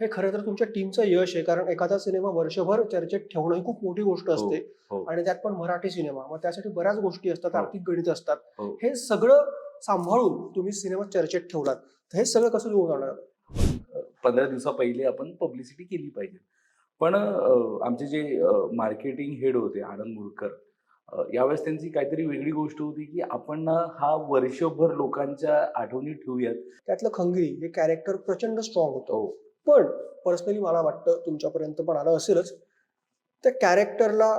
हे खरं तर तुमच्या टीमचं यश आहे. कारण एखादा सिनेमा वर्षभर चर्चेत ठेवणं ही खूप मोठी गोष्ट हो, असते. हो, आणि त्यात पण मराठी सिनेमा. मग त्यासाठी बऱ्याच गोष्टी असतात, हो, आर्थिक गणित असतात. हो. हे सगळं सांभाळून तुम्ही सिनेमा चर्चेत ठेवलात. तर हे सगळं कसं जुळून आलं? 15 दिवसा पहिले आपण पब्लिसिटी केली पाहिजे. पण आमचे जे मार्केटिंग हेड होते आनंद मुरकर, यावेळेस त्यांची काहीतरी वेगळी गोष्ट होती, की आपण ना हा वर्षभर लोकांच्या आठवणी ठेवूयात. त्यातलं खंगरी हे कॅरेक्टर प्रचंड स्ट्रॉंग होतं. हो. पण पर्सनली मला वाटतं तुमच्यापर्यंत पण आलं असेलच, त्या कॅरेक्टरला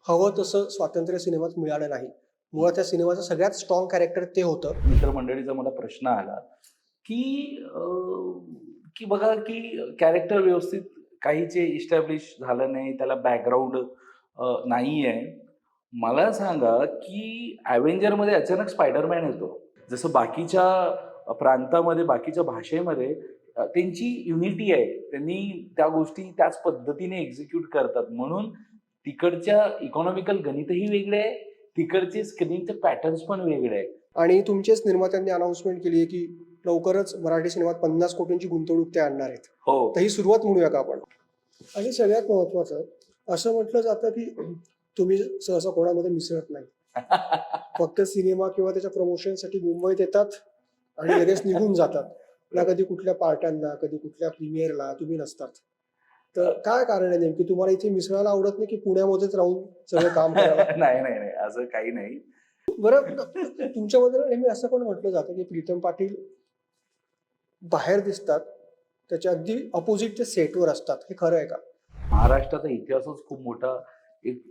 हवं तसं स्वातंत्र्य सिनेमात मिळालं नाही. मुळात त्या सिनेमाचं सगळ्यात स्ट्रॉंग कॅरेक्टर ते होतं. मित्रमंडळीचा मला प्रश्न आला, की की बघा की कॅरेक्टर व्यवस्थित काहीचे इस्टॅब्लिश झालं नाही, त्याला बॅकग्राऊंड नाहीये. मला सांगा, की अव्हेंजरमध्ये अचानक स्पायडरमॅन येतो. जसं बाकीच्या प्रांतामध्ये, बाकीच्या भाषेमध्ये त्यांची युनिटी आहे. त्यांनी त्या गोष्टी त्याच पद्धतीने एक्झिक्यूट करतात. म्हणून तिकडच्या इकॉनॉमिकल गणितही वेगळे आहे, तिकडचे स्क्रीनचे पॅटर्न्स पण वेगळे आहे. आणि तुमच्याच निर्मात्यांनी अनाउन्समेंट केली आहे, की लवकरच मराठी सिनेमात 50 कोटींची गुंतवणूक ते आणणार आहेत. हो. तर ही सुरुवात म्हणूया का आपण? आणि सगळ्यात महत्त्वाचं असं म्हटलं जातं, की तुम्ही सहसा कोणामध्ये मिसळत नाही. फक्त सिनेमा किंवा त्याच्या प्रमोशनसाठी मुंबईत येतात आणि लगेच निघून जातात. ना कधी कुठल्या पार्ट्यांना, कधी कुठल्या प्रीमियरला तुम्ही नसतात. तर काय कारण आहे नेमकी? तुम्हाला इथे मिसळायला आवडत नाही, की पुण्यामध्येच राहून सगळं काम करायला? नाही, नाही, नाही. असं काही नाही. बरं, तुमच्याबद्दल नेहमी असं पण म्हटलं जातं, की प्रीतम पाटील बाहेर दिसतात, त्याच्या अगदी अपोझिट ते सेटवर असतात. हे खरं आहे का? महाराष्ट्राचा इतिहासच खूप मोठा एक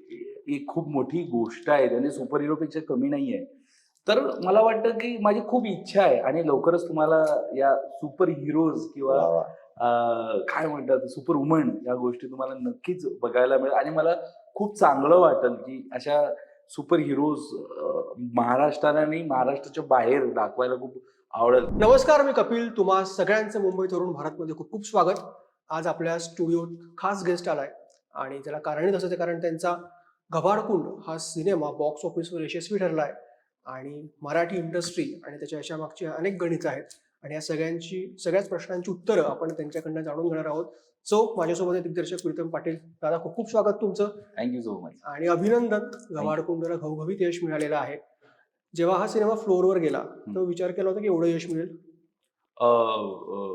एक खूप मोठी गोष्ट आहे. त्याने सुपर हिरोपेक्षा कमी नाहीये. तर मला वाटतं, की माझी खूप इच्छा आहे आणि लवकरच तुम्हाला या सुपर हिरोज किंवा वाह! वाह! काय म्हणतात सुपर वुमन या गोष्टी तुम्हाला नक्कीच बघायला मिळेल आणि मला खूप चांगलं वाटेल, की अशा सुपर हिरोज महाराष्ट्राने आणि महाराष्ट्राच्या बाहेर दाखवायला खूप आवडेल. नमस्कार, मी कपिल. तुम्हा सगळ्यांचं मुंबई तरुण भारतमध्ये खूप खूप स्वागत. आज आपल्या स्टुडिओत खास गेस्ट आलाय आणि त्याला कारणच असं आहे, कारण त्यांचा घबाडकुंड हा सिनेमा बॉक्स ऑफिसवर यशस्वी ठरलाय आणि मराठी इंडस्ट्री आणि त्याच्या यशामागची अनेक गणितं आहेत आणि या सगळ्याच प्रश्नांची उत्तरं आपण त्यांच्याकडनं जाणून घेणार आहोत. सो माझ्यासोबत आहे दिग्दर्शक प्रीतम पाटील. दादा, खूप खूप स्वागत तुमचं. Thank you so much. आणि अभिनंदन, थँक घबाडकुंडला घवघवीत यश मिळालेलं आहे. जेव्हा हा सिनेमा फ्लोअरवर गेला, यू. तेव्हा विचार केला होता की एवढं यश मिळेल? अ, अ,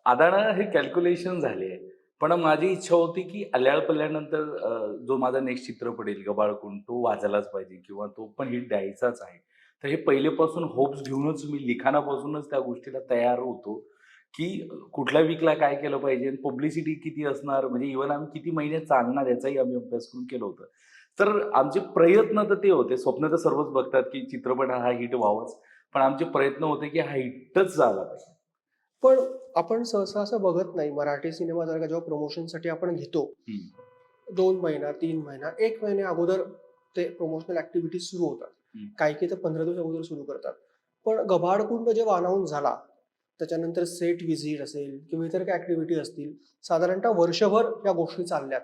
आता ना हे कॅल्क्युलेशन झाली आहे. पण माझी इच्छा होती, की अल्याळ पडल्यानंतर जो माझा नेक्स्ट चित्रपट येईल गबाळकुंड तो वाजायलाच पाहिजे किंवा तो पण हिट द्यायचाच आहे. तर हे पहिलेपासून होप्स घेऊनच मी लिखाणापासूनच त्या गोष्टीला तयार होतो, की कुठल्या वीकला काय केलं पाहिजे, पब्लिसिटी किती असणार, म्हणजे इव्हन आम्ही किती महिने चालणार याचाही आम्ही अभ्यास करून केलं होतं. तर आमचे प्रयत्न तर ते होते. स्वप्न तर सर्वच बघतात, की चित्रपट हा हिट व्हावाच. पण आमचे प्रयत्न होते, की हा हिटच झाला पाहिजे. पण आपण सहसा असं बघत नाही. मराठी सिनेमा जर का जेव्हा प्रमोशनसाठी आपण घेतो, हं, 2 महिना, 3 महिना, 1 महिन्या अगोदर ते प्रमोशनल ॲक्टिव्हिटीज सुरू होतात. हं. काही-काही तर 15 दिवस अगोदर सुरू करतात. पण घबाडकुंड जेव्हा अनाउन्स झाला, त्याच्यानंतर सेट व्हिजिट असेल किंवा इतर काही ॲक्टिव्हिटी असतील, साधारणतः वर्षभर या गोष्टी चालल्यात.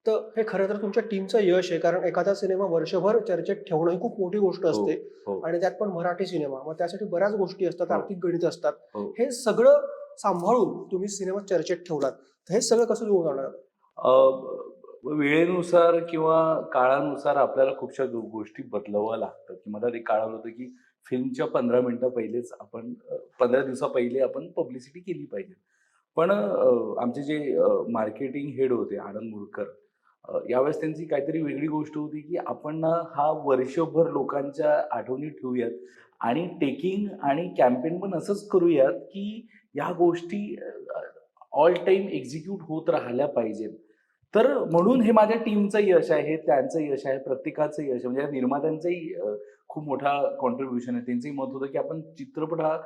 तर हे खरं तर तुमच्या टीमचं यश आहे. कारण एखादा सिनेमा वर्षभर चर्चेत ठेवणं ही खूप मोठी गोष्ट हो, असते. हो, आणि त्यात पण मराठी सिनेमा. मग त्यासाठी बऱ्याच गोष्टी असतात, हो, आर्थिक गणितं असतात. हो. हे सगळं सांभाळून तुम्ही सिनेमा चर्चेत ठेवलात. तर हे सगळं कसं जुळून आलं? अ, वेळेनुसार किंवा काळानुसार आपल्याला खूपशा गोष्टी बदलाव्या लागतात, की मला ते कळालं होतं, की फिल्मच्या 15 मिनिटं पहिलेच आपण 15 दिवसा पहिले आपण पब्लिसिटी केली पाहिजे. पण आमचे जे मार्केटिंग हेड होते आनंद मुरकर, यावेळेस त्यांची काहीतरी वेगळी गोष्ट होती, की आपण ना हा वर्षभर लोकांच्या आठवणी ठेवूयात आणि टेकिंग आणि कॅम्पेन पण असंच करूयात, की या गोष्टी ऑल टाईम एक्झिक्यूट होत राहिल्या पाहिजेत. तर म्हणून हे माझ्या टीमचं यश आहे, हे त्यांचं यश आहे, प्रत्येकाचं यश आहे. म्हणजे निर्मात्यांचंही खूप मोठा कॉन्ट्रिब्युशन आहे. त्यांचंही मत होतं, की आपण चित्रपट हा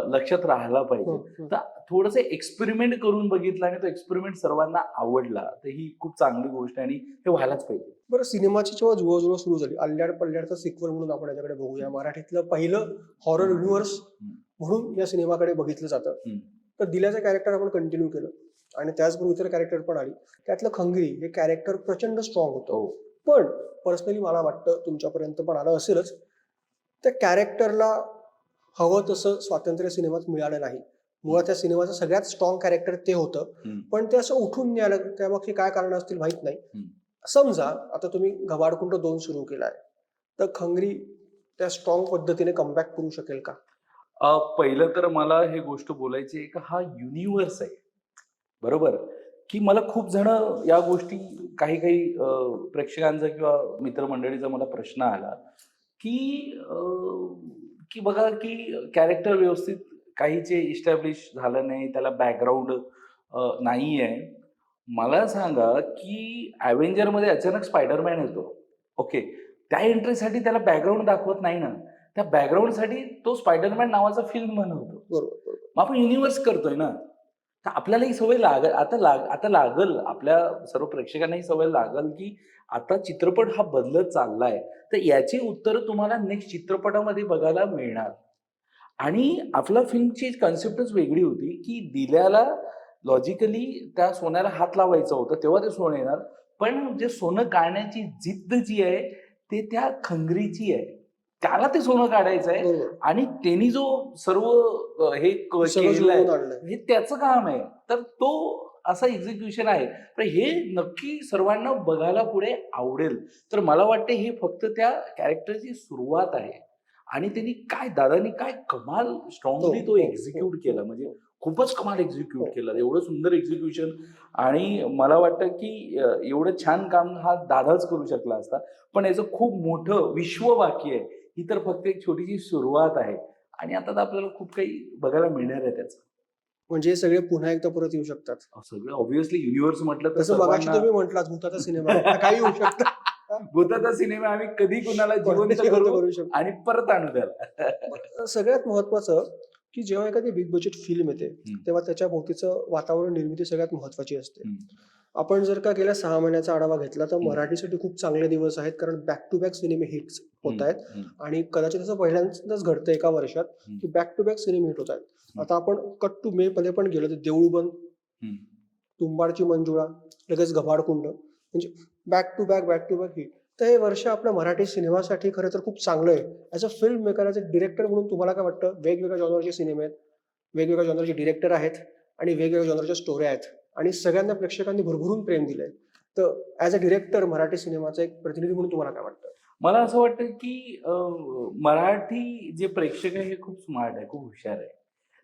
लक्षात राहिला पाहिजे. हं, हं. तर थोडंसं एक्सपेरिमेंट करून बघितलं आणि तो एक्सपेरिमेंट सर्वांना आवडला. तर ही खूप चांगली गोष्ट आहे आणि हे व्हायलाच पाहिजे. बरं, सिनेमाची जेव्हा जुळवाजुळव सुरू झाली, अल्ल्याड पल्ल्याडचं सिक्वल म्हणून आपण याच्याकडे बघूया. मराठीतलं पहिलं हॉरर युनिव्हर्स हं, म्हणून या सिनेमाकडे बघितलं जातं. हं. तर दिल्याचं कॅरेक्टर आपण कंटिन्यू केलं आणि त्याचबरोबर इतर कॅरेक्टर पण आली. त्यातलं खंगरी हे कॅरेक्टर प्रचंड स्ट्रॉंग होतं. हो. पण पर्सनली मला वाटतं तुमच्यापर्यंत पण आलं असेलच, त्या कॅरेक्टरला हवं तसं स्वातंत्र्य सिनेमात मिळालं नाही. मुळात त्या सिनेमाचं सगळ्यात स्ट्रॉंग कॅरेक्टर ते होतं, हम्म. पण ते असं उठून नाही आलं. त्यामागची काय कारण असतील माहित नाही. हम्म. समजा आता तुम्ही घबाडकुंड 2 सुरू केलाय, तर खंगरी त्या स्ट्रॉंग पद्धतीने कमबॅक करू शकेल का? पहिलं तर मला हे गोष्ट बोलायची आहे की हा युनिव्हर्स आहे, बरोबर? की मला खूप जण या गोष्टी काही काही प्रेक्षकांचा किंवा मित्रमंडळीचा मला प्रश्न आला की की बघा की कॅरेक्टर व्यवस्थित काहीचे इस्टॅब्लिश झालं नाही, त्याला बॅकग्राऊंड नाही आहे. मला सांगा की ॲव्हेंजरमध्ये अचानक स्पायडरमॅन येतो. ओके. त्या एंट्रीसाठी त्याला बॅकग्राऊंड दाखवत नाही ना. त्या बॅकग्राऊंडसाठी तो स्पायडरमॅन नावाचा फिल्म बनवतो. बरोबर, बरोबर. मग आपण युनिव्हर्स करतोय ना. तर आपल्याला ही सवय आता लागल आपल्या सर्व प्रेक्षकांना ही सवय लागल की आता चित्रपट हा बदलत चाललाय. तर याची उत्तरं तुम्हाला नेक्स्ट चित्रपटामध्ये बघायला मिळणार. आणि आपला फिल्मची कन्सेप्टच वेगळी होती, की दिल्याला लॉजिकली त्या सोन्याला हात लावायचा होता, तेव्हा ते सोनं येणार. पण जे सोनं काढण्याची जिद्द जी आहे, ते त्या खंगरीची आहे. त्याला ते सोनं काढायचं आहे बरोबर. आणि त्यांनी जो सर्व हे सगळं केलंय, जुळवून आणलंय. हे त्याचं काम आहे. तर तो असा एक्झिक्युशन आहे. तर हे नक्की सर्वांना बघायला पुढे आवडेल. तर मला वाटतं हे फक्त त्या कॅरेक्टरची सुरुवात आहे. आणि त्यांनी दादांनी काय कमाल स्ट्रॉंगली तो एक्झिक्यूट केला. म्हणजे खूपच कमाल एक्झिक्यूट केलं. एवढं सुंदर एक्झिक्युशन आणि मला वाटतं की एवढं छान काम हा दादाच करू शकला असता. पण याचं खूप मोठं विश्व बाकी आहे. ही तर फक्त एक छोटीशी सुरुवात आहे आणि आता तर आपल्याला खूप काही बघायला मिळणार आहे त्याचं. म्हणजे हे सगळे पुन्हा एकदा परत येऊ शकतात. सगळं ऑब्व्हियसली युनिव्हर्स म्हटलं तर जसं मगाशी तुम्ही म्हटलात भूताचा सिनेमा आहे. आता काही होऊ शकतं. भूताचा सिनेमा आम्ही कधी कुणाला कोणाला जिवंत जिवंत करू करू शकतो. आणि परत आणू त्याला. पण सगळ्यात महत्त्वाचं, की जेव्हा एखादी बिग बजेट फिल्म येते, तेव्हा त्याच्या भोवतीचं वातावरण निर्मिती सगळ्यात महत्त्वाची असते. आपण जर का गेल्या 6 महिन्याचा आढावा घेतला, तर मराठीसाठी खूप चांगले दिवस आहेत. कारण बॅक टू बॅक सिनेमे हिट्स होत आहेत आणि कदाचित असं पहिल्यांदाच घडतं एका वर्षात, की बॅक टू बॅक सिनेमे हिट होत आहेत. आता आपण कट टू मे मध्ये पण गेलो, तर देऊळ बंद, तुंबाडची मंजुळा, लगेच घबाडकुंड, म्हणजे बॅक टू बॅक हिट. तर हे वर्ष आपल्या मराठी सिनेमासाठी खरं तर खूप चांगलं आहे. As a film maker, as a director म्हणून तुम्हाला काय वाटतं? वेगवेगळ्या जॉनरचे सिनेमे आहेत, वेगवेगळ्या जॉनरचे डिरेक्टर आहेत आणि वेगवेगळ्या जॉनरच्या स्टोऱ्या आहेत आणि सगळ्यांना प्रेक्षकांनी भरभरून प्रेम दिलंय. तर ॲज अ डिरेक्टर मराठी सिनेमाचा एक प्रतिनिधी म्हणून तुम्हाला काय वाटतं? मला असं वाटतं की मराठी जे प्रेक्षक आहे हे खूप स्मार्ट आहे, खूप हुशार आहे.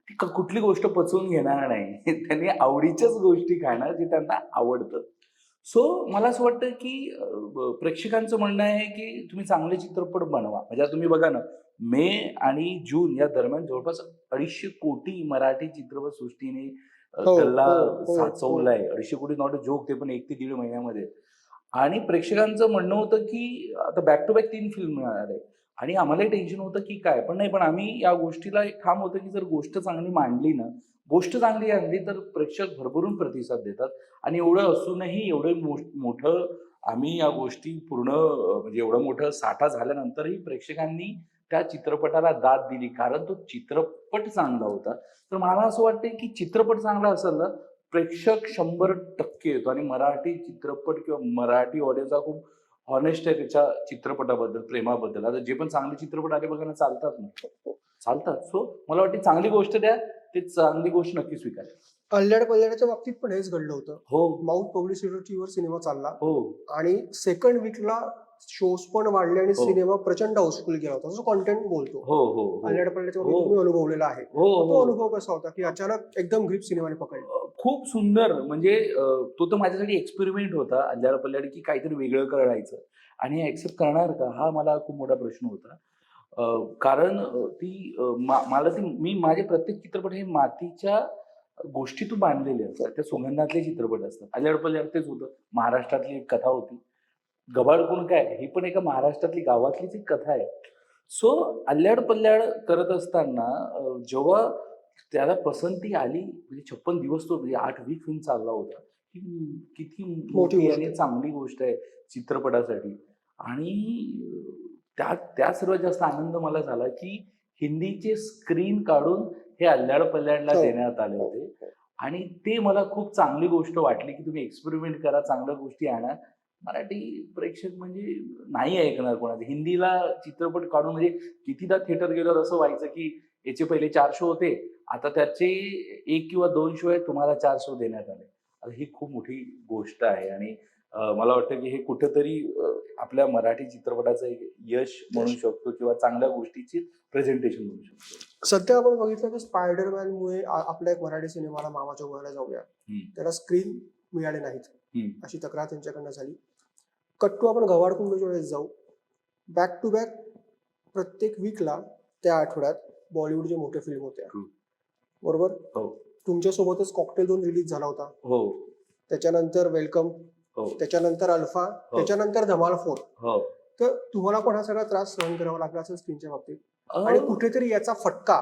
ती कुठली गोष्ट पचवून घेणार नाही. त्यांनी आवडीच्याच गोष्टी खाणार जे त्यांना आवडतं. सो मला असं वाटतं की प्रेक्षकांचं म्हणणं आहे की तुम्ही चांगले चित्रपट बनवा. म्हणजे आता तुम्ही बघा ना, मे आणि जून या दरम्यान जवळपास 250 कोटी मराठी चित्रपट सृष्टीने हो, गल्ला हो, हो, साचवलाय. 250 कोटी नॉट अ जोक, ते पण 1 ते दीड महिन्यामध्ये. आणि प्रेक्षकांचं म्हणणं होतं की आता बॅक टू बॅक 3 फिल्म मिळणार आहे आणि आम्हालाही टेन्शन होतं की काय, पण नाही, पण आम्ही या गोष्टीला एक ठाम होतं की जर गोष्ट चांगली मांडली ना, गोष्ट चांगली आणली तर प्रेक्षक भरभरून प्रतिसाद देतात आणि एवढं असूनही एवढं मोठं आम्ही या गोष्टी पूर्ण म्हणजे एवढं मोठं साठा झाल्यानंतरही प्रेक्षकांनी त्या चित्रपटाला दाद दिली कारण तो चित्रपट चांगला होता. तर मला असं वाटतंय की चित्रपट चांगला असेल ना, प्रेक्षक 100% येतो आणि मराठी चित्रपट किंवा मराठी ऑडियन्स हा खूप हॉनेस्ट आहे त्याच्या चित्रपटाबद्दल, प्रेमाबद्दल. आता जे पण चांगले चित्रपट आले बघा ना, चालतात ना. चालतात. सो मला वाटतं चांगली गोष्ट द्या, ते चांगली गोष्ट नक्की स्वीकारा. अल्लड पल्लडच्या बाबतीत पण हेच घडलं होतं. हो, माउथ पब्लिसिटीवर सिनेमा चालला हो, आणि सेकंड वीकला शोज पण वाढले आणि हो. सिनेमा प्रचंड हाऊसफुल गेला होता. जो कंटेंट बोलतो. हो, हो, हो. अल्लड पल्लडच्या हो. बाबतीत तुम्ही अनुभवलेला आहे. हो, तर तो हो. अनुभव कसा होता, की अचानक एकदम ग्रिप सिनेमाने पकडला? खूप सुंदर म्हणजे तो तर माझ्यासाठी एक्सपेरिमेंट होता अल्लाड पल्लाड की काहीतरी वेगळं करायचं आणि ॲक्सेप्ट करणार का? हा मला खूप मोठा प्रश्न होता. कारण मला मी माझे प्रत्येक चित्रपट हे मातीच्या गोष्टीतून बांधलेले असतात. त्या सुगंधातले चित्रपट असतात. अल्लाड पल्लाड तेच होतं. महाराष्ट्रातली एक कथा होती. गबाळकुंड काय? ही पण एका महाराष्ट्रातली गावातलीच एक कथा आहे. सो अल्लाड पल्लाड करत असताना जेव्हा त्याला पसंती आली म्हणजे 56 दिवस तो म्हणजे 8 वीक फिल्म चालला होता. ही किती मोठी मोठी गोष्ट आणि आहे. चांगली गोष्ट आहे चित्रपटासाठी. आणि त्यात सर्वात जास्त आनंद मला झाला, की हिंदीचे स्क्रीन काढून हे अल्लाड पल्लाडला हो, देण्यात आले हो, होते. हो. आणि ते मला खूप चांगली गोष्ट वाटली, की तुम्ही एक्सपेरिमेंट करा, चांगल्या गोष्टी आणा. मराठी प्रेक्षक म्हणजे नाही ऐकणार कोणाचं. हिंदीला चित्रपट काढून म्हणजे कितीदा थिएटर गेल्यावर असं व्हायचं, की याचे पहिले 4 शो होते. आता त्याचे 1 किंवा 2 शो आहेत, तुम्हाला 4 शो देण्यात आले. आता ही खूप मोठी गोष्ट आहे आणि मला वाटतं की हे कुठेतरी आपल्या मराठी चित्रपटाचं एक यश म्हणू शकतो किंवा चांगल्या गोष्टीची प्रेझेंटेशन म्हणू शकतो. सध्या आपण बघितलं की स्पायडरमॅनमुळे आपल्या एक मराठी सिनेमाला मामाच्या गोळ्याला जाऊया त्याला स्क्रीन मिळाले नाहीत अशी तक्रार त्यांच्याकडनं झाली. कट्टू आपण गवाडकुंडच्या वेळेस जाऊ. बॅक टू बॅक प्रत्येक वीकला त्या आठवड्यात बॉलिवूडचे मोठे फिल्म होत्या बरोबर. हो तुमच्यासोबतच कॉकटेल 2 रिलीज झाला होता. हो त्याच्यानंतर वेलकम, हो त्याच्यानंतर अल्फा, त्याच्यानंतर धमाल 4. हो तर तुम्हाला पण हा सगळा त्रास सहन करावा लागला असेल स्क्रीनच्या बाबतीत अ, आणि कुठेतरी याचा फटका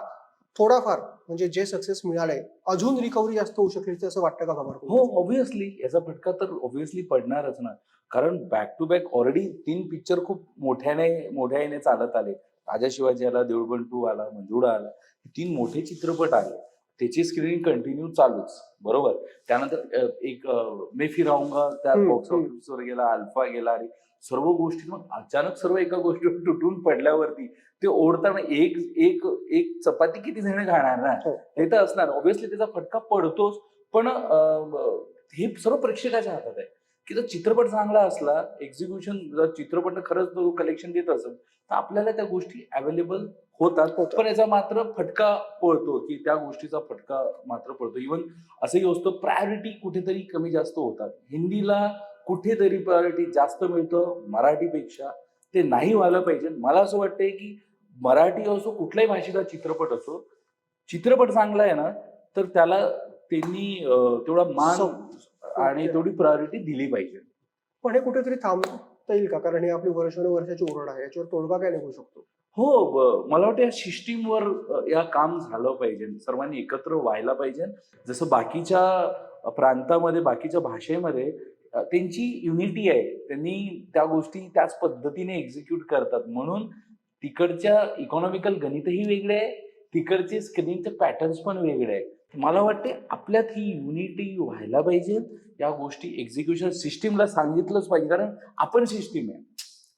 थोडाफार म्हणजे जे सक्सेस मिळालंय अजून रिकव्हरी जास्त होऊ शकेल असं वाटतं का खबर? हो ऑब्व्हियसली याचा फटका तर ऑब्व्हियसली पडणारच ना. कारण back to back already 3 picture खूप मोठ्याने चालत आले. राजा शिवाजी आला, देऊळबंद 2 आला, मंजुळा आला. 3 मोठे चित्रपट आले. त्याची स्क्रीनिंग कंटिन्यू चालूच. बरोबर. त्यानंतर एक मैं फिर आऊंगा त्या बॉक्स ऑफिसवर गेला, अल्फा गेला आणि सर्व गोष्टी मग अचानक सर्व एका गोष्टीवर तुटून पडल्यावरती ते ओढताना एक एक एक चपाती किती जण खाणार ना? ते तर असणार. ऑब्व्हियसली त्याचा फटका पडतोच. पण हे सर्व प्रेक्षकाच्या हातात आहे, की जर चित्रपट चांगला असला, एक्झिक्युशन जर चित्रपट खरंच तो कलेक्शन देत असेल, तर आपल्याला त्या गोष्टी अवेलेबल होतात. पण याचा मात्र फटका पडतो, की त्या गोष्टीचा फटका मात्र पडतो. इव्हन असंही असतं प्रायोरिटी कुठेतरी कमी जास्त होतात. हिंदीला कुठेतरी प्रायोरिटी जास्त मिळतं मराठीपेक्षा. ते नाही व्हायला पाहिजे. मला असं वाटतंय, की मराठी असो, कुठल्याही भाषेचा चित्रपट असो, चित्रपट चांगला आहे ना, तर त्याला त्यांनी तेवढा मान आणि तेवढी प्रायोरिटी दिली पाहिजे. पण हे कुठेतरी थांबता येईल का? कारण ही आपली वर्षानुवर्षाची ओरड आहे. याच्यावर तोडगा काय निघू शकतो? हो, मला वाटतं या सिस्टीमवर या काम झालं पाहिजे. सर्वांनी एकत्र व्हायला पाहिजे. जसं बाकीच्या प्रांतामध्ये, बाकीच्या भाषेमध्ये त्यांची युनिटी आहे. त्यांनी त्या गोष्टी त्याच पद्धतीने एक्झिक्यूट करतात. म्हणून तिकडच्या इकॉनॉमिकल गणितही वेगळे आहे. तिकडचे स्क्रीनचे पॅटर्न्स पण वेगळे आहे. मला वाटते आपल्यात ही युनिटी व्हायला पाहिजे. या गोष्टी एक्झिक्युशन सिस्टीमला सांगितलंच पाहिजे. कारण आपण सिस्टीम आहे.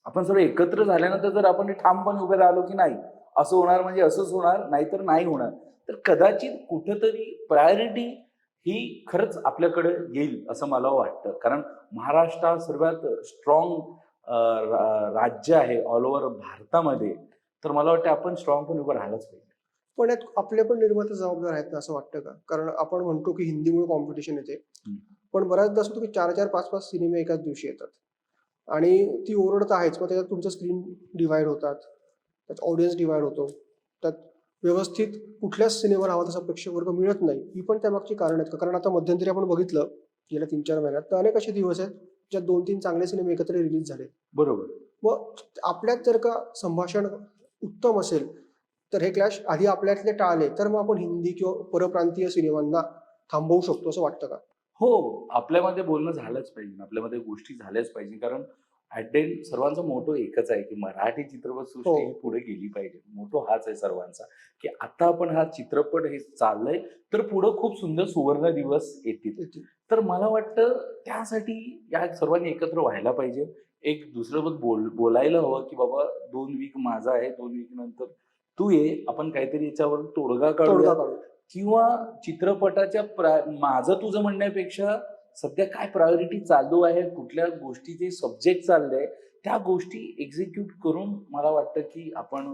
आपण सर्व एकत्र झाल्यानंतर जर आपण ठामपणे उभे राहिलो की नाही असं होणार म्हणजे असंच होणार, नाहीतर नाही होणार. तर कदाचित कुठेतरी प्रायोरिटी ही खरंच आपल्याकडे येईल असं मला वाटतं. कारण महाराष्ट्र हा सर्वात स्ट्रॉंग राज्य आहे ऑल ओव्हर भारतामध्ये. तर मला वाटतं आपण स्ट्रॉंगपणे उभं राहायलाच पाहिजे. पण यात आपले पण निर्माते जबाबदार आहेत ना असं वाटतं का? कारण आपण म्हणतो की हिंदीमुळे कॉम्पिटिशन येते. पण बऱ्याचदा असं होतं की 4-4, 5-5 सिनेमे एकाच दिवशी येतात. आणि ती ओरड तर आहेच. मग त्याच्यात तुमचं स्क्रीन डिव्हाइड होतात. त्यात ऑडियन्स डिव्हाइड होतो. त्यात व्यवस्थित कुठल्याच सिनेमाला हवा तसा प्रेक्षक वर्ग मिळत नाही. ही पण त्यामागची कारण आहेत का? कारण आता मध्यंतरी आपण बघितलं गेल्या 3-4 महिन्यात तर अनेक असे दिवस आहेत ज्यात 2-3 चांगले सिनेमे एकत्र रिलीज झाले. बरोबर. मग आपल्यात जर का संभाषण उत्तम असेल तर हे क्लॅश आधी आपल्यातले टाळले तर मग आपण हिंदी किंवा परप्रांतीय सिनेमांना थांबवू शकतो असं वाटतं का? हो, आपल्यामध्ये बोलणं झालंच पाहिजे. आपल्यामध्ये गोष्टी झाल्याच पाहिजे. कारण ॲट द एंड सर्वांचा मोटो एकच आहे, की मराठी चित्रपटसृष्टी ही पुढे गेली पाहिजे. मोटो हाच आहे सर्वांचा, की आता आपण हा चित्रपट हे चाललंय, तर पुढं खूप सुंदर सुवर्ण दिवस येतील. तर मला वाटतं त्यासाठी या सर्वांनी एकत्र व्हायला पाहिजे. एक दुसऱ्यासोबत बोलायला हवं, की बाबा 2 वीक माझा आहे, 2 वीक नंतर तू ये. आपण काहीतरी याच्यावर तोडगा काढूया. किंवा चित्रपटाच्या माझं तुझं म्हणण्यापेक्षा सध्या काय प्रायोरिटी चालू आहे, कुठल्या गोष्टीचे सब्जेक्ट चालले, त्या गोष्टी एक्झिक्यूट करून मला वाटतं की आपण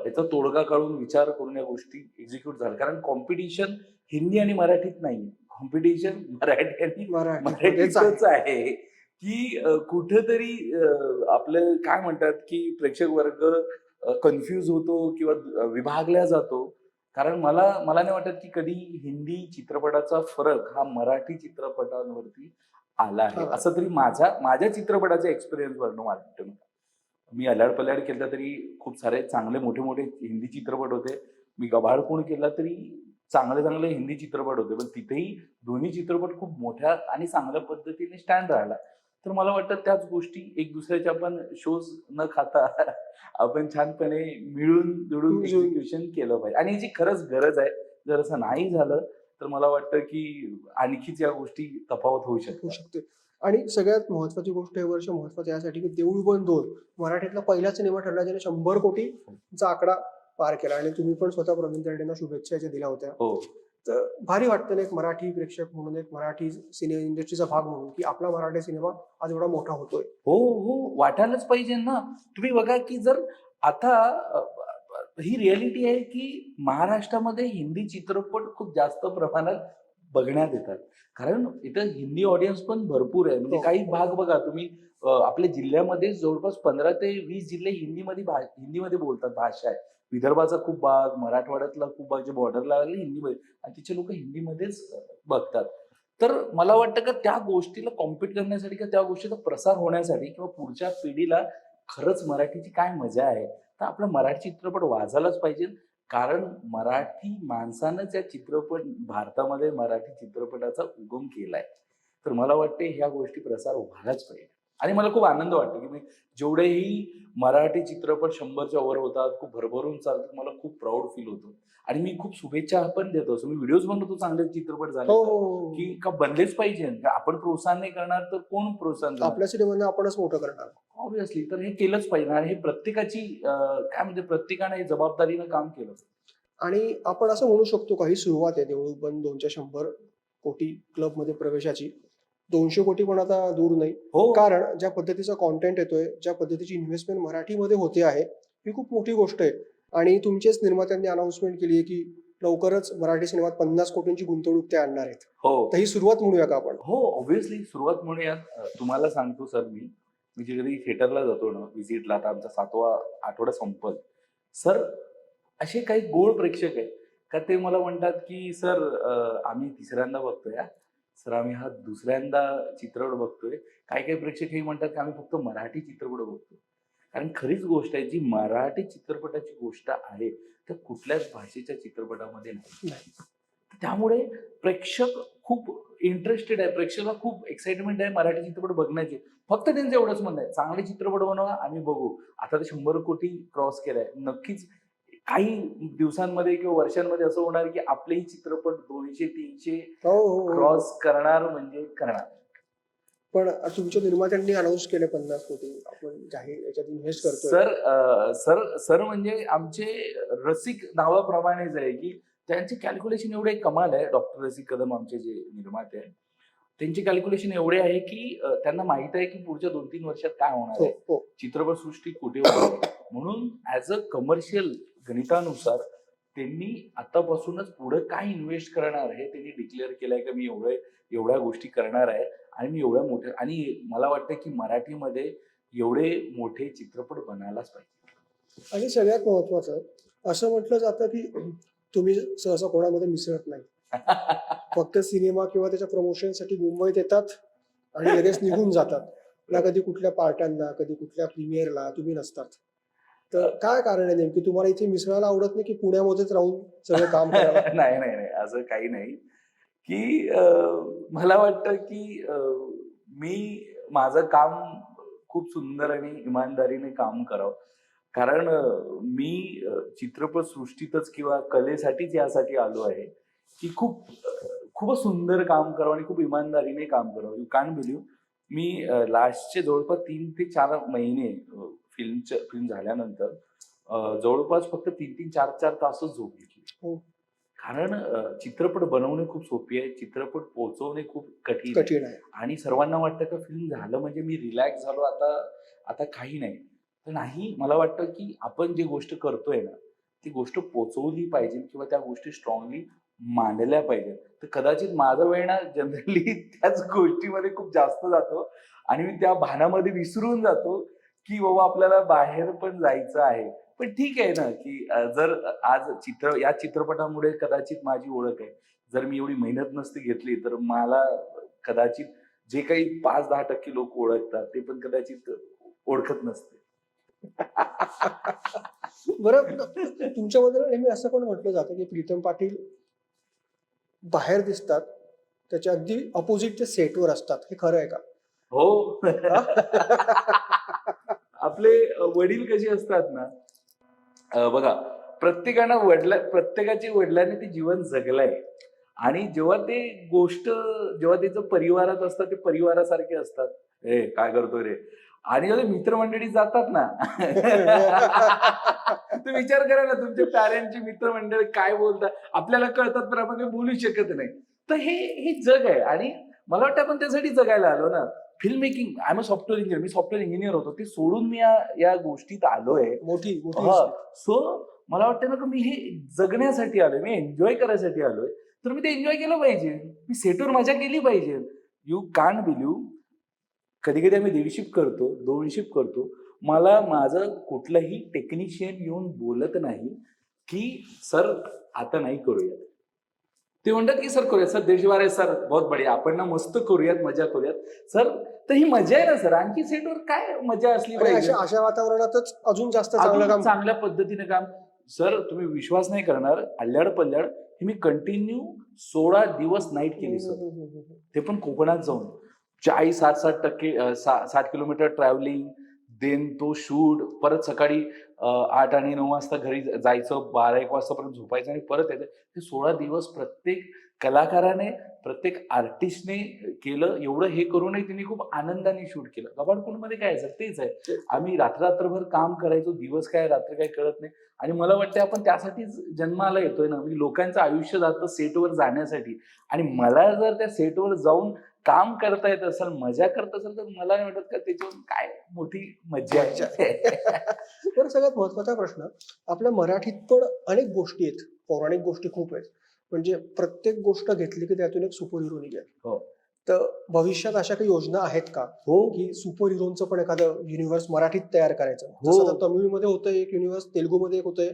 याचा तोडगा काढून विचार करून या गोष्टी एक्झिक्यूट झाल्या. कारण कॉम्पिटिशन हिंदी आणि मराठीत नाही. कॉम्पिटिशन मराठी आणि मराठीतच आहे. की कुठेतरी आपलं काय म्हणतात की प्रेक्षक वर्ग कन्फ्यूज होतो किंवा विभागला जातो. कारण मला नाही वाटत की कधी हिंदी चित्रपटाचा फरक हा मराठी चित्रपटांवरती आला आहे. असं तरी माझ्या चित्रपटाच्या एक्सपिरियन्सवरनं वाटतं. मी अल्याड-पल्याड केला तरी खूप सारे चांगले मोठे-मोठे हिंदी चित्रपट होते. मी गबाळकुण केला तरी चांगले हिंदी चित्रपट होते. पण तिथेही दोन्ही चित्रपट खूप मोठ्या आणि चांगल्या पद्धतीने स्टँड राहिला. तर मला वाटतं त्याच गोष्टी एक दुसऱ्याचे आपण शोज न खाता आपण छानपणे मिळून एक्झिक्युशन केलं पाहिजे. आणि याची खरंच गरज आहे. जर असं नाही झालं तर मला वाटतं की आणखीच या गोष्टी तफावत होऊ शकते. आणि सगळ्यात महत्वाची गोष्ट हे वर्ष महत्वाचं यासाठी की देऊळ बंद 2 मराठीतला पहिला सिनेमा ठरला ज्याने 100 कोटीचा आकडा पार केला आणि तुम्ही पण स्वतः प्रवीण दर्डेंना शुभेच्छा याच्या दिल्या होत्या. हो. तर भारी वाटतं ना एक मराठी प्रेक्षक म्हणून, एक मराठी सिने इंडस्ट्रीचा भाग म्हणून, की आपला मराठी सिनेमा आज एवढा मोठा होतोय. हो, हो. वाटायलाच पाहिजे ना. तुम्ही बघा, की जर आता ही रिॲलिटी आहे, की महाराष्ट्रामध्ये हिंदी चित्रपट खूप जास्त प्रमाणात बघण्यात येतात. कारण इथं हिंदी ऑडियन्स पण भरपूर आहे. म्हणजे हो. काही भाग बघा तुम्ही आपल्या जिल्ह्यामध्ये जवळपास 15 ते 20 जिल्हे हिंदीमध्ये बोलतात भाषा आहे. विदर्भाचा खूप भाग, मराठवाड्यातला खूप भाग जे बॉर्डरला लागले हिंदीमध्ये आणि तिथे लोकं हिंदीमध्येच बघतात. तर मला वाटतं का त्या गोष्टीला कॉम्पीट करण्यासाठी किंवा त्या गोष्टीचा प्रसार होण्यासाठी किंवा पुढच्या पिढीला खरंच मराठीची काय मजा आहे, तर आपला मराठी चित्रपट वाचायलाच पाहिजे. कारण मराठी माणसानंच या भारतामध्ये मराठी चित्रपटाचा उगम केलाय. तर मला वाटते ह्या गोष्टी प्रसार व्हायलाच पाहिजे. आणि मला खूप आनंद वाटतो, की मी जेवढेही मराठी चित्रपट 100च्या वर होतात, खूप भरभरून चालतात, मला खूप प्राउड फील होतं. आणि मी खूप शुभेच्छा पण देतो. मी व्हिडिओज बनवतो चांगले चित्रपट झाले हो, तर, हो, हो. की का बनलेच पाहिजे. आपण प्रोत्साहन नाही करणार तर कोण प्रोत्साहन करणार? आपल्या सिनेमांना आपणच मोठं करणार. ऑब्व्हियसली. तर हे केलंच पाहिजे आणि हे प्रत्येकाची काय म्हणते प्रत्येकाने हे जबाबदारीनं काम केलं. आणि आपण असं म्हणू शकतो का ही सुरुवात आहे देऊळ बंद 2च्या 100 कोटी क्लबमध्ये प्रवेशाची. 200 कोटी पण आता दूर नाही. हो. कारण ज्या पद्धतीचा कंटेंट येतोय, ज्या पद्धतीची इन्व्हेस्टमेंट मराठीमध्ये होते आहे, ही खूप मोठी गोष्ट आहे. आणि तुमचेच निर्मात्यांनी अनाउन्समेंट केली आहे, की लवकरच मराठी सिनेमात 50 कोटींची गुंतवणूक ते आणणार आहेत. हो. तर ही सुरुवात म्हणूया का आपण? हो, ऑब्व्हियसली सुरुवात म्हणूयात. तुम्हाला सांगतो सर मी कधी थिएटरला जातो ना व्हिजिटला, आता आमचा 7वा आठवडा संपल. सर असे काही गोड प्रेक्षक आहेत का ते मला म्हणतात, की "सर आम्ही तिसऱ्यांदा बघतोय हां. सर आम्ही हा दुसऱ्यांदा चित्रपट बघतोय." काही-काही प्रेक्षक हे म्हणतात, की "आम्ही फक्त मराठी चित्रपट बघतो." कारण खरीच गोष्ट आहे, जी मराठी चित्रपटाची गोष्ट आहे, तर कुठल्याच भाषेच्या चित्रपटामध्ये नाही. त्यामुळे प्रेक्षक खूप इंटरेस्टेड आहे. प्रेक्षकाला खूप एक्साइटमेंट आहे मराठी चित्रपट बघण्याची. फक्त त्यांचं एवढंच म्हणणं आहे, चांगले चित्रपट बनवा, आम्ही बघू. आता ते 100 कोटी क्रॉस केलाय. नक्कीच काही दिवसांमध्ये किंवा वर्षांमध्ये असं होणार, की आपलेही चित्रपट 200-300 हो, हो, हो. क्रॉस करणार म्हणजे करणार. पण तुमच्या निर्मात्यांनी अनाउन्स केले 50 कोटी. आपण जाहीर याच्यात इन्व्हेस्ट करतोय. सर म्हणजे आमचे रसिक नावाप्रमाणेच आहे, की त्यांचे कॅल्क्युलेशन एवढे कमाल आहे. डॉक्टर रसिक कदम आमचे जे निर्माते आहेत. त्यांचे कॅल्क्युलेशन एवढे आहे, की त्यांना माहीत आहे, की पुढच्या 2-3 वर्षात काय होणार हो, आहे. हो. चित्रपटसृष्टी कुठे होणार आहे. म्हणून ॲज अ कमर्शियल गणितानुसार त्यांनी आतापासूनच पुढे काय इन्व्हेस्ट करणार हे त्यांनी डिक्लेअर केलंय, की मी एवढ्या गोष्टी करणार आहे आणि मी एवढ्या मोठ्या आणि मला वाटतं, की मराठीमध्ये एवढे मोठे चित्रपट बनायलाच पाहिजे. आणि सगळ्यात महत्वाचं असं म्हटलं जातं, की तुम्ही सहसा कोणामध्ये मिसळत नाही. फक्त सिनेमा किंवा त्याच्या प्रमोशनसाठी मुंबईत येतात आणि लगेच निघून जातात. ना कधी कुठल्या पार्ट्यांना, कधी कुठल्या प्रीमियरला तुम्ही नसतात. तर काय कारण आहे नेमकी? तुम्हाला इथे मिसळायला आवडत नाही, की पुण्यामध्येच राहून सगळं काम करायला? नाही. असं काही नाही, की मला वाटतं, की मी माझं काम खूप सुंदर आणि इमानदारीने काम करावं. कारण मी चित्रपटसृष्टीतच किंवा कलेसाठीच यासाठी आलो आहे, की खूपच सुंदर काम करावं आणि खूप इमानदारीने काम करावं. यू कान्ट बिलीव्ह मी लास्टचे जवळपास 3 ते 4 महिने फिल्म झाल्यानंतर जवळपास फक्त 3-3, 4-4 तासच झोप घेतली. हो. कारण चित्रपट बनवणे खूप सोपी आहे. चित्रपट पोहोचवणे खूप कठीण आहे. कठीण आहे. आणि सर्वांना वाटतं का फिल्म झालं म्हणजे मी रिलॅक्स झालो आता काही नाही. तर नाही मला वाटतं की आपण जी गोष्ट करतोय ना, ती गोष्ट पोहोचवली पाहिजे किंवा त्या गोष्टी स्ट्रॉंगली मांडल्या पाहिजेत. तर कदाचित माझा वेळ ना जनरली त्याच गोष्टीमध्ये खूप जास्त जातो आणि मी त्या भानामध्ये विसरून जातो, की बाबा आपल्याला बाहेर पण जायचं आहे. पण ठीक आहे ना, की जर आज या चित्रपटामुळे कदाचित माझी ओळख आहे. जर मी एवढी मेहनत नसती घेतली, तर मला कदाचित जे काही 5-10% लोक ओळखतात, ते पण कदाचित ओळखत नसते. बरं तुमच्याबद्दल नेहमी असं पण म्हटलं जातं, की प्रीतम पाटील बाहेर दिसतात, त्याच्या अगदी अपोझिट ते सेटवर असतात. हे खरं आहे का? हो. आपले वडील कसे असतात ना, बघा प्रत्येकाच्या वडिलांनी ते जीवन जगलंय आणि जेव्हा त्याचं परिवारात असतात ते परिवारासारखे असतात. "ए काय करतोय रे?" आणि जेव्हा मित्रमंडळी जातात ना तुम्ही विचार करा ना, तुमच्या पॅरेंटची मित्रमंडळी काय बोलतात, आपल्याला कळतात पण आपण काही बोलू शकत नाही. तर हे जग आहे आणि मला वाटतं आपण त्यासाठी जगायला आलो ना. Film making, I am a software engineer, me software engineer होतो, ते सोडून मी या गोष्टीत आलोय. मोठी सो मला वाटतं ना की मी हे जगण्यासाठी आलोय, मी एन्जॉय करायसाठी आलोय, तर मी ते एन्जॉय केलं पाहिजे, मी सेटवर मजा केली पाहिजे. यू कांट बिलीव्ह, कधी कधी आम्ही 1.5 शिफ्ट करतो, 2 शिफ्ट करतो, मला माझं कुठलंही टेक्निशियन येऊन बोलत नाही की सर आता नाही करूयात. ते म्हणतात की सर करूयात, सर 1.5 बार आहे सर, बहुत बढिया, आपण ना मस्त करूयात, मजा करूयात सर. तर ही मजा आहे ना सर, आणखी सेटवर काय मजा असली पाहिजे. अशा वातावरणातच अजून जास्त चांगलं अजून काम. चांगल्या पद्धतीने काम. सर तुम्ही विश्वास नाही करणार, अल्ल्याड पल्ल्याड हे मी कंटिन्यू 16 दिवस नाईट केली सर, ते पण कोकणात जाऊन 60 किलोमीटर ट्रॅव्हलिंग, देन तो शूट, परत सकाळी 8 आणि 9 वाजता घरी जायचं, 12-1 वाजतापर्यंत झोपायचं आणि परत यायचं. हे 16 दिवस प्रत्येक कलाकाराने, प्रत्येक आर्टिस्टने केलं. एवढं हे करूनही त्यांनी खूप आनंदाने शूट केलं. गबाळकुंडमध्ये काय आहे सर, तेच आहे, आम्ही रात्रभर काम करायचो, दिवस काय रात्र काय कळत नाही. आणि मला वाटतं आपण त्यासाठीच जन्माला येतोय ना, म्हणजे लोकांचं आयुष्य जातं सेटवर जाण्यासाठी. आणि मला जर त्या सेटवर जाऊन काम करता येत असेल, मजा करत असेल, तर मला नाही वाटत का त्याच्यावर काय मोठी मजा आहे. बरं, सगळ्यात महत्वाचा प्रश्न, आपल्या मराठीत पण अनेक गोष्टी आहेत, पौराणिक गोष्टी खूप आहेत, म्हणजे प्रत्येक गोष्ट घेतली की त्यातून एक सुपर हिरो निघेल. हो. तर भविष्यात अशा काही योजना आहेत का हो की सुपर हिरोचं पण एखादं युनिव्हर्स मराठीत तयार करायचं? हो. जसं तमिळमध्ये होतंय एक युनिव्हर्स, तेलुगूमध्ये एक होतंय,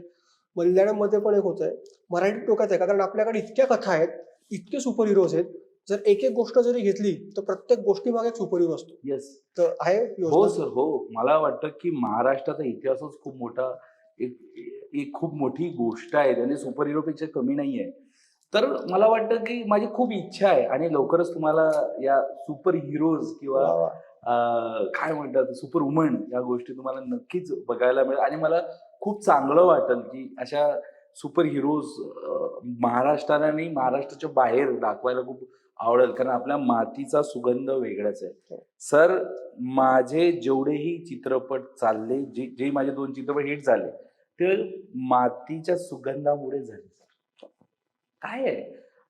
मल्याळम मध्ये पण एक होतंय, मराठीत डोक्यात आहे का? कारण आपल्याकडे इतक्या कथा आहेत, इतके सुपर हिरोज आहेत, जर एक एक गोष्ट जरी घेतली तर प्रत्येक गोष्टी मागे एक सुपर हिरो असतो. येस. तर आहे हो योजना? सर, हो. मला वाटतं की महाराष्ट्राचा इतिहासच खूप मोठा, एक एक खूप मोठी गोष्ट आहे, त्याने सुपर हिरोपेक्षा कमी नाहीये. तर मला वाटतं की माझी खूप इच्छा आहे आणि लवकरच तुम्हाला या सुपर हिरोज किंवा वा वा. काय म्हणतात सुपर वुमन या गोष्टी तुम्हाला नक्कीच बघायला मिळेल. आणि मला खूप चांगलं वाटेल की अशा सुपर हिरोज महाराष्ट्राला आणि महाराष्ट्राच्या बाहेर दाखवायला खूप आवडेल, कारण आपल्या मातीचा सुगंध वेगळाच आहे. सर, माझे जेवढेही चित्रपट चालले, जे जे माझे 2 चित्रपट हिट झाले, ते मातीच्या सुगंधामुळे झाले. काय आहे,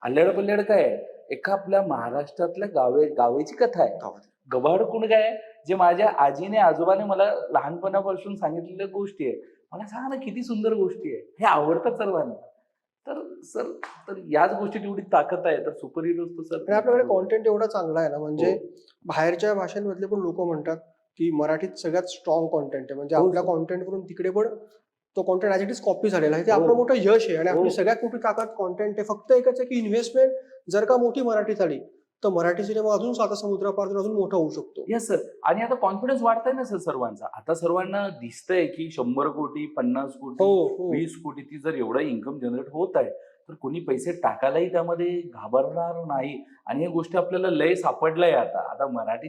अल्लड पल्लड काय आहे, एका आपल्या महाराष्ट्रातल्या गावेची कथा आहे. गबाळकुंड काय आहे, जे माझ्या आजीने आजोबाने मला लहानपणापासून सांगितलेल्या गोष्टी आहे. मला सांगा ना, किती सुंदर गोष्टी आहे, हे आवडतात सर्वांना. तर सर, तर याच गोष्टीत एवढी ताकद आहे, तर सुपर हिरोज तर सर. आणि आपल्याकडे कॉन्टेंट एवढा चांगला आहे ना, म्हणजे हो. बाहेरच्या भाषांमधले पण लोक म्हणतात की मराठीत सगळ्यात स्ट्रॉंग कॉन्टेंट आहे, म्हणजे हो, आपल्या सर. कॉन्टेंट करून तिकडे पण तो content as it is copy झालेला आहे. ते हो. आपलं मोठं यश आहे आणि हो. आपली सगळ्यात मोठी ताकद कॉन्टेंट आहे. फक्त एकच आहे की इन्व्हेस्टमेंट जर का मोठी मराठीत आली तर मराठी सिनेमा अजून 7 समुद्रापार अजून मोठा होऊ शकतो. Yes sir. आणि आता कॉन्फिडन्स वाढताय ना सर सर्वांचा. आता सर्वांना दिसतंय की 100 कोटी, 50 कोटी, हो. 20 कोटी ती जर एवढा इन्कम जनरेट होत आहे, तर कोणी पैसे टाकायलाही त्यामध्ये घाबरणार नाही. आणि या गोष्टी आपल्याला लय सापडलंय आता. आता मराठी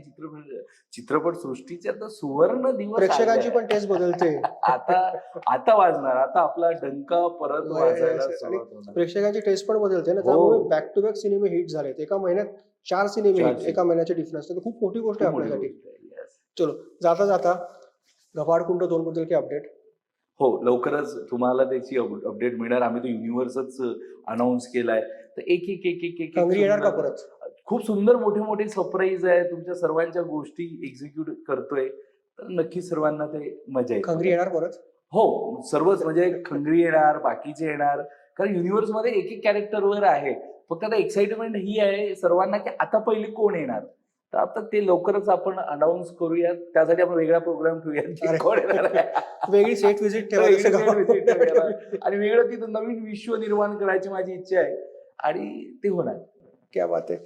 चित्रपट सृष्टीचे आता सुवर्ण दिवस प्रेक्षकांची आले. पण टेस्ट बदलते. आता वाजणार, आता आपला डंका परत वाजायला आणि सुरुवात होणार. प्रेक्षकांची टेस्ट पण बदलते ना, हो. त्यामुळे बॅक टू बॅक सिनेमे हिट झालेत. एका महिन्यात 4 सिनेमे 4 हिट, सिनेमे. एका महिन्याचे डिफरन्स. तर खूप मोठी गोष्ट आहे खूप मोठी आपल्यासाठी. गोष्ट आहे. Yes. चलो, जाता जाता गबाळकुंड 2 बद्दल काही अपडेट? हो, लवकरच तुम्हाला त्याची अपडेट मिळणार. आम्ही तो युनिव्हर्सच अनाउन्स केलाय. तर एक हंगरी येणार का सुंदर, परत? खूप सुंदर मोठे सरप्राईज आहे. तुमच्या सर्वांच्या गोष्टी एक्झिक्यूट करतोय. तर नक्की सर्वांना ते मजा येईल. हंगरी येणार परत? हो, सर्वच म्हणजे खंगरी येणार, बाकीचे येणार. कारण युनिव्हर्समध्ये एक कॅरेक्टरवर आहे. फक्त आता एक्साइटमेंट ही आहे सर्वांना की आता पहिले कोण येणार. तर आता ते लवकरच आपण अनाउन्स करूयात. त्यासाठी आपण वेगळा प्रोग्राम ठेवूयात की कोण येणार आहे. वेगळी सेट व्हिजिट ठेवा. वेगळी जसं set visit ठेवायला. गबाळकुंड. आणि वेगळं तिथं नवीन विश्व निर्माण करायची माझी इच्छा आहे आणि ते होणार. क्या बात आहे.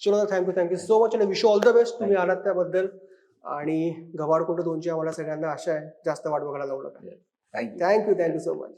चलो, थँक्यू सो मच आणि विश ऑल द बेस्ट तुम्ही आलात त्याबद्दल. आणि गबाळकुंड 2ची आम्हाला सगळ्यांना आशा आहे जास्त वाट बघायला लावू नका. Thank you thank you so much.